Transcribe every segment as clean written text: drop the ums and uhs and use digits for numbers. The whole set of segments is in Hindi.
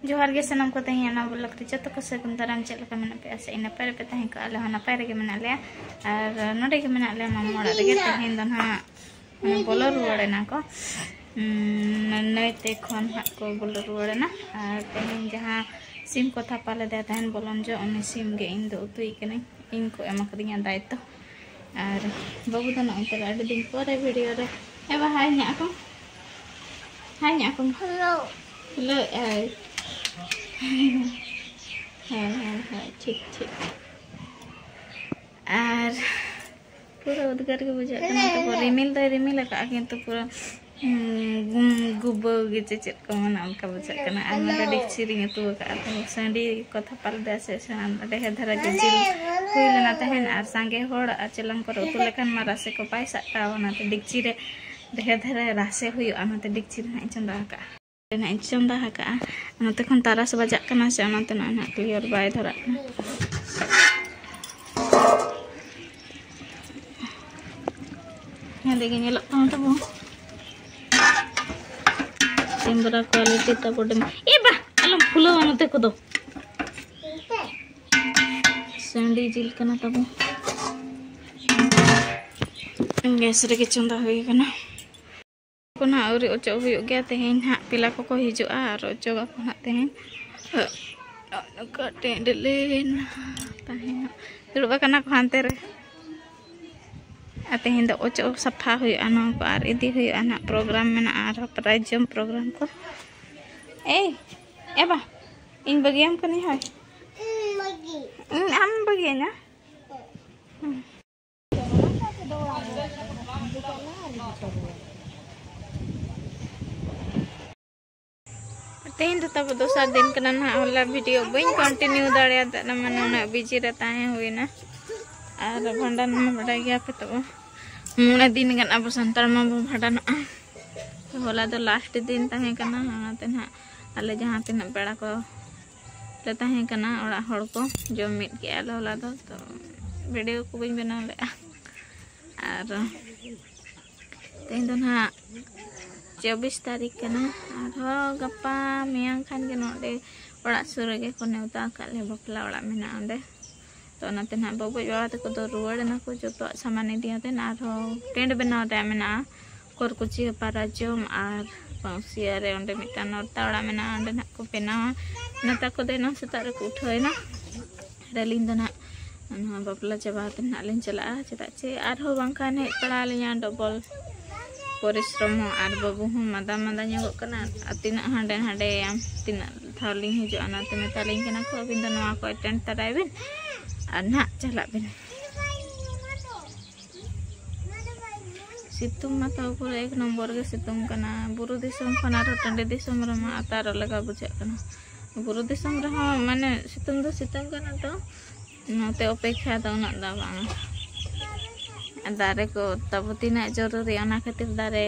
जोहार गे सनम को तही ना ब्लॉग रे जतो को सगुन दाराम चेक लका मेना पे आसे इन नपाय पे तही का आले हो नपाय रे मेना ले और नोडे के मेना ले मामा ओड़ा रे तही दो ना बोलो रुवाड़े ना को नैते खन हा को बोलो रुवाड़े ना और तही जहां सिम को थापा ले दे तहन बोलन जो उनी सिम गे इन दो उतुई कने इन को एमा कदिया दायित्व और बाबू तो ना इंटर आडे दिन पर वीडियो रे एबा हाय न्या को हेलो हेलो हाँ ठीक ठीक और पूरा उद्गार के बुझा तो रिमिल तो रिमिल का किंतु पूरा गुब्बो गे चेचेत को मना उनका बुझा करना और ना डिक्ची रिंग तो का तो संडी कथा पाल दे से ढेर धरा जिल हुई लेना तहन और सांगे होड़ चलम को उतु लेखन मा रासे को पैसा का ना तो डिक्ची रे ढेर धरा रासे हुई ना तो डिक्ची रे चंदा का ना चंदा का नते खन तारास बजाक कना से नते ना क्लियर बाय धरा ये देखिए ये तो वो सिंबरा क्वालिटी ता बडे ए बा अलम फुलो नते को दो संडी जिल कना तबो गैस रे के चंदा होई कना कोना और ओचो हुयो गया तेहेन हा पिला को हिजुआ और ओचो को हा तेहेन कटे डेलेन ताहेन दुरबा कना को हानते रे तेहेन दो ओचो सफा हुयो न को आर इदी हुयो ना प्रोग्राम मेना आर प्राइज जम प्रोग्राम को ए बा इन बगियाम कनी है हम बगिया ना तेहन तो तब दोसर दिन कना ना होला वीडियो बइन कंटिन्यू दाड़िया ना माने ना बिजी रे ताहे होइना और भंडान में बड़ा गया पे तो मुने दिन गन अब संतार में भंडान होला तो लास्ट दिन ताहे कना नाते ना आले जहां तिना बेड़ा को ले ताहे कना ओड़ा हड़ को जो मिट के आले होला तो वीडियो को बइन बना ले और तेहन तो ना 24 तारीख कना और गप्पा मियां खान के नोडे ओड़ा सुर के को नेवता काले बपला ओड़ा मेना ओंडे तो नाते ना बाबू जोड़ा तक तो रुवाड़ ना को जो तो सामान दिया ते ना टेंट बनाव ते मेना कोरकुची पाराजम और पाउसिया रे ओंडे मिटा नोरता ओड़ा मेना ओंडे ना को पेना नता को देना सेता रे को उठोय ना रेलिन दना बपला चाबा ते ना लिन चला चता चे आर हो बांका ने पड़ा लिया डबल परिश्रम और बाबू हम मादा मादा ᱧᱚᱜᱚᱜ कना तिना हांडे हांडे तिना थावली हिजुआ ना ते मेतालिन कना को अबिन द नोआ को अटेंड तराय बिन और ना चला बिन सितुंग मा तो पूरा एक नंबर के सितुंग कना बुरु दिसम खना रो टंडे दिसम रमा अतार लगा बुझा कना बुरु दिसम रहा माने सितुंग दो सितुंग कना तो नते अपेक्षा तो ना दा बांग दारे को तब तीना जरूरी अना खातिर दारे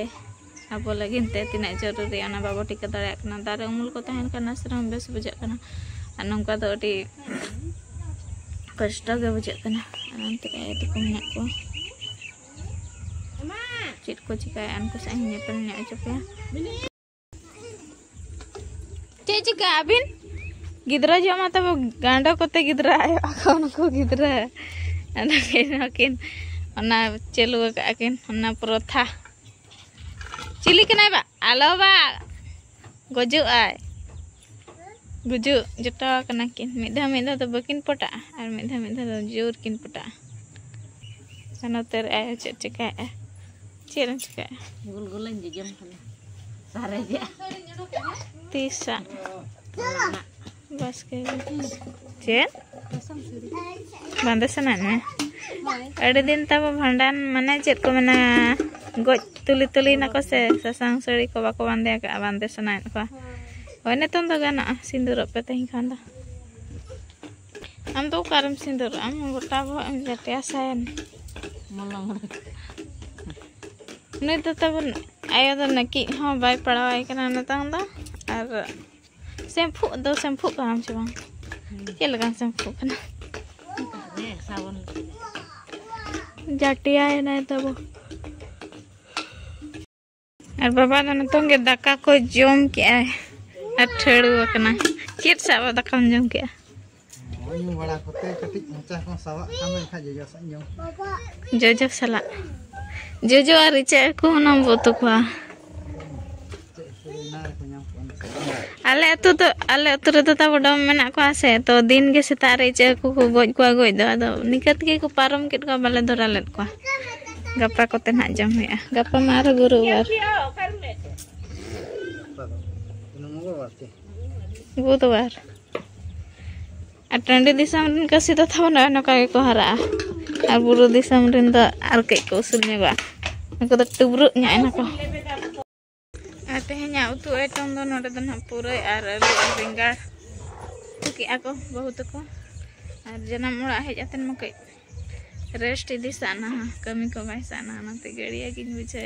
अब लगिन ते तीना जरूरी अना बाबो टिका दारे कना दारे उमुल को तहन कना श्रम बेस बुझा कना नंका तो अटी कष्ट गे बुझा कना अनंत एटी को मेना को चिट को चिका अनको सही नेपल ने चपया चे चिका अबिन गिदरा जमा तब गांडो कोते गिदरा आयो अखन को गिदरा अना किन ना चलू काकिन ना प्रथा चिली कना बा आलो बा गजु आय गुजु जटा कना किन मिधा तो बकिन पटा और मिधा तो जोर किन पटा सनोतर आय चिका चेरन चिका गुल जम कना सारे जे तीसा बस के चेन बांधे में अड़े दिन तब भंडान माने चेत को मना गज तुली तुली ना को से ससांग सड़ी को बाको बांधे का बांधे सना को होय नेतन तो गाना सिंदूर पे तही खान दा हम तो कारम सिंदूर हम गोटा भो हम जटिया सायन मलंग नै तो तब आयो तो नकी हां बाय पड़ावाय कना नतांग दा और शैम्पू का हम छबा के लगा शैम्पू कना सावन जटिया है ना तब और बाबा तो दाका को जम के ठेड़ू चेट साब दाकाम जम के ᱧᱩ ᱵᱟᱲᱟ ᱠᱚᱛᱮ ᱠᱟᱹᱴᱤᱡ ᱢᱚᱪᱟ ᱠᱚ ᱥᱟᱵᱟᱜ ᱠᱷᱟᱱ ᱫᱚ ᱮᱱᱠᱷᱟᱱ ᱡᱚᱡᱚ ᱥᱟᱜ ᱡᱚᱢ जोजो सला जोजो और इचे को ना बोतो को आले अतु रे तो ताबो डम मेना को आसे तो दिन के सेता रे इचे को गोज को गोज दो आदो निकत के को पारम केट को बाले धरा लेत को गप्पा कोते ना जम हुआ गप्पा मार गुरुवार बुधवार टंडी दिसम रिन कसी तो था ना नका को हरा और बुरु दिसम रिन तो आर के को उसूल नेगा नको तो टुब्रु न्या नको तेहኛ उतु एटम दो नोडे दन पूरा और आलू और बेंगार की आको बहुत को और जनम ओड़ा हेज अतन मके रेस्ट इदी साना कमी को बाय साना नते गड़िया किन बुझे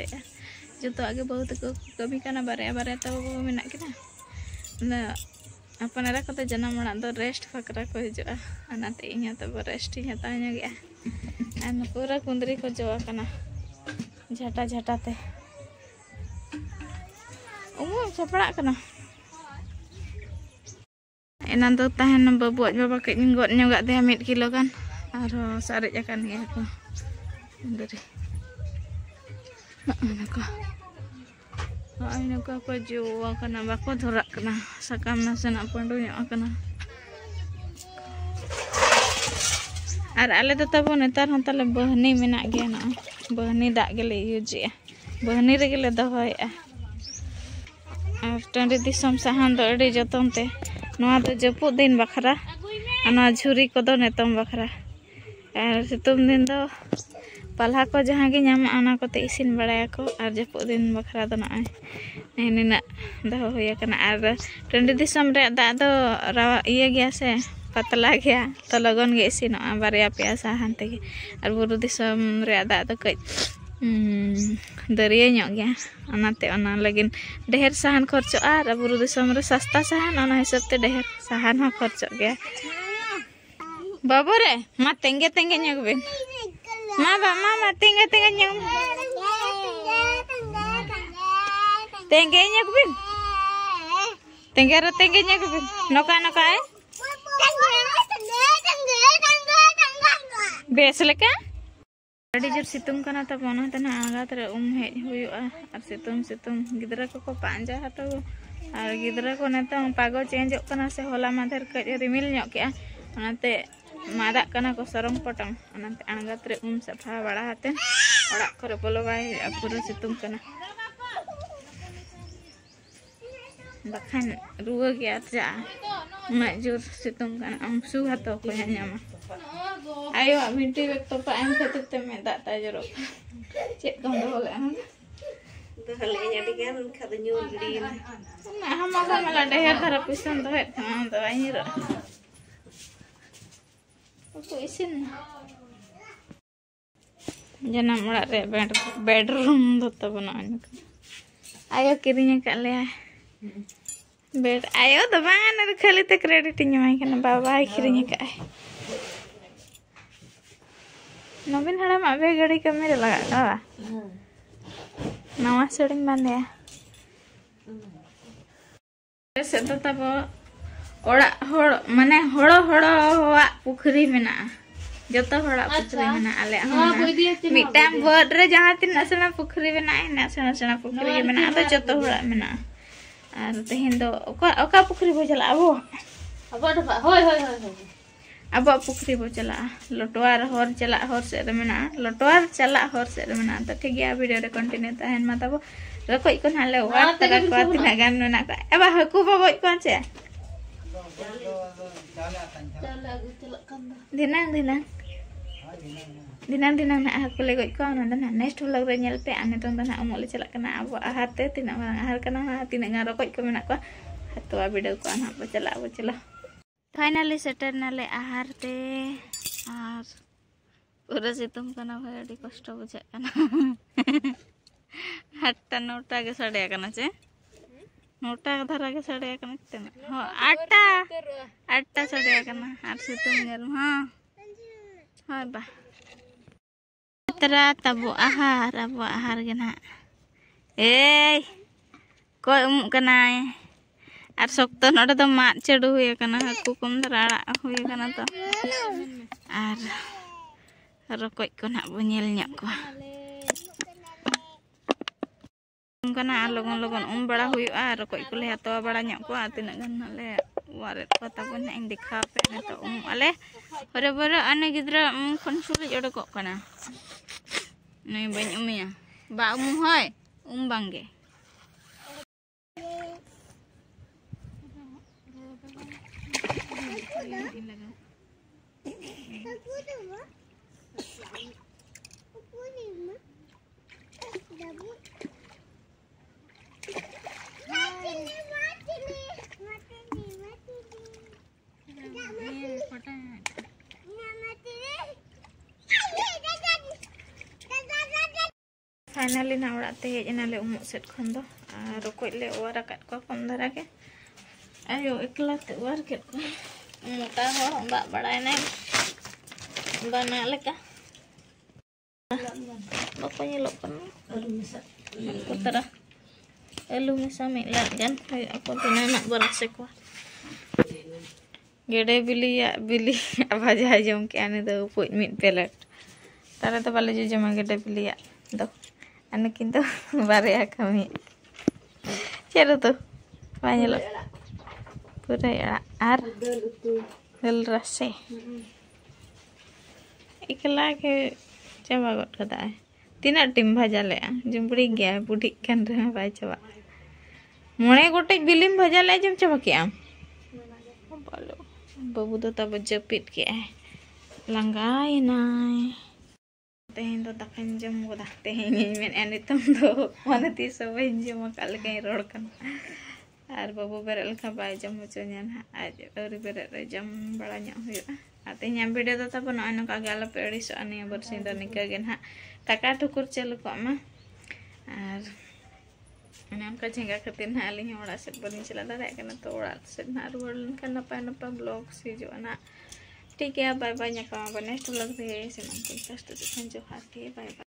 जतो आगे बहुत को कमी काना बारे बारे तो मेना किना ना अपन रा को जनम ओड़ा दो रेस्ट फकरा को हिजुआ अनाते इया तो रेस्ट ही हता गया और पूरा कुंदरी को जोआ कना झटा झटा ते उमु चपड़ा कना एना दो तहन बाबुआ बाबा के गोद ᱧᱚᱜᱟ दे 1 किलो गान और सारे अकान गया को कुंदरी नका को जोआ कना बाको धरा कना सकाम नासेना पंडो ᱧᱚᱜ कना और आले तो तब नेतार हन तले बहनी मेना गया ना बहनी दाग गेले यूजे बहनी रे गेले दहोया और टंडी दिसम साहान दो अड़ी जतन ते नोआ दो जपुद दिन बखरा अना झुरी को दो नेतम बखरा और सितुम दिन दो पल्हा को जहां गे नाम अना कोते इसिन बड़ाया को और जपुद दिन बखरा दो ना निना दहो होया कना और टंडी दिसम रे दा दो इया गया से पतला गया तो लगन गे इसिनो बारिया पे साहान ते और बुरु दिसम रे दा दो कई दरिया ᱧᱚᱜ गया अनाते अना लगिन ढेर साहान खर्चो और बुरु दिसम रे सस्ता साहान अना हिसाब ते ढेर साहान हो खर्चो गया बाबू रे मा तेंगे तेंगे ᱧᱚᱜ बिन मा तेंगे तेंगे ᱧᱚᱜ तेंगे ᱧᱚᱜ बिन तेंगे रे तेंगे ᱧᱚᱜ बिन नोका नोका है बेस लेका अड़ी जोर सितुंग कना तब ओना तना आगात रे हेज हुयुआ और सितुंग गिदरा को पांजा हतो और गिदरा को नेता पागो चेंजो कना से होला माधर कज रिमिल ᱧᱚᱜ के ओनाते मादा कना को सरंग पटम ओनाते आगात रे सफा बड़ा हाते ओड़ा करे बोलो बाय पूरा सितुंग कना बखान रुआ गया जा मैं जोर सितुंग कना अंसु हतो को ᱧᱟᱢᱟ आयो मिट्टी बेग तो पाएं खातिर ते में दाता जरो चेक कम दो गया तो हले जड़ी के उन खद न्यूर गड़ी ना हम आगा मला ढेर धरा पिसन दो है तो आई रो तो इसिन जनम ओड़ा रे बेडरूम दो तो बनान आयो किरिnya का ले बेड आयो तो बांगन रे खाली ते क्रेडिट ᱧᱟᱢᱟᱭ kana बाबा किरिnya का नवीन हड़म अबे गड़ी कमी रे लगा का नवा सेडिंग बांधे से तो तब ओड़ा होड़ माने होड़ो होड़ो होआ पुखरी मेना जतो होड़ा पुखरी मेना आले मिटाम बोर्ड रे जहां तीन नसना पुखरी मेना नसना पुखरी मेना तो जतो होड़ा मेना और तेहिन दो ओका पुखरी बो चला अब होय अब पुखरी बो चला लटवार हर चला हर से मेना लटवार चला हर से मेना तो ठीक गया वीडियो रे कंटिन्यू तहन मा तब रकोय को नाले वाट तक को तिना गान मेना का एबा हकु बो को छे दिनां ना हकु ले गय को ना नेक्स्ट व्लॉग रे नेल पे आने तो ना उमले चला कना अब आहार ते तिना आहार कना तिना गा रकोय को मेना को हतवा वीडियो को ना बो चला फाइनली सेटर नाले आहार ते और पूरा सितुंग कना भाई अड़ी कष्ट बुझे कना 8टा 9टा के साड़े कना छे 9टा धरा के साड़े कना कितना हां 8टा साड़े कना और सितुंग नेल हां हां बा तरा तबो आहार गे ना ए कोई कना और शक्तो नोडे तो माद चेडू हुए कना हाकू कम दराड़ा हुए कना तो और रकोय को ना बो नेल ᱧᱚᱜ को कना लगन लगन बड़ा हुआ रकोय को ले हतवा बड़ा ᱧᱚᱜ को तिना गन ले वारे को तबन इन दिखा पे ने तो आले हरे बरे अने गिद्रा खन सुलिज ओडको कना नै बन उमिया बा होय बांगे फाइनली ना उड़ाते हेजनाले उमुक सेट खन दो रकोय ले ओवर आकाद को कम धरा के आयो एकला ते ओवर के को मोटा हो बा बड़ाय ना बना लेका bako nyelok kan alu mesa putera alu mesa milat kan aku tina nak berasa kuah gede bili apa aja jom ke ane do puit mit pelet tara to bale jom gede bili ya do ane kinto bare kami cero tuh banyak lo pura ya ar del rase ikla ke coba got kata tina tim bhaja le jumpri gya budi kan re bai coba mone gote bilim bhaja le jum coba ke am balo babu do tab japit ke langgai nai tehin do takan jam goda tehin men ani tum do mane ti sabai jam kal kai rod kan ar babu berel ka bai jam mucunyan aj ori berel jam balanya huya आते हैं वीडियो तो तब ना का गाला पेड़ी सो अने बरसिन द निका गेन हा टाका टुकुर चल को मा और अने उनका झेंगा खातिर ना अली ओड़ा से बनी चला दादा कना तो ओड़ा से ना रुवल का नपा ब्लॉग से जो ना ठीक है बाय बाय न्याका नेक्स्ट ब्लॉग दे से मन को फर्स्ट तो जो हाथ के बाय बाय।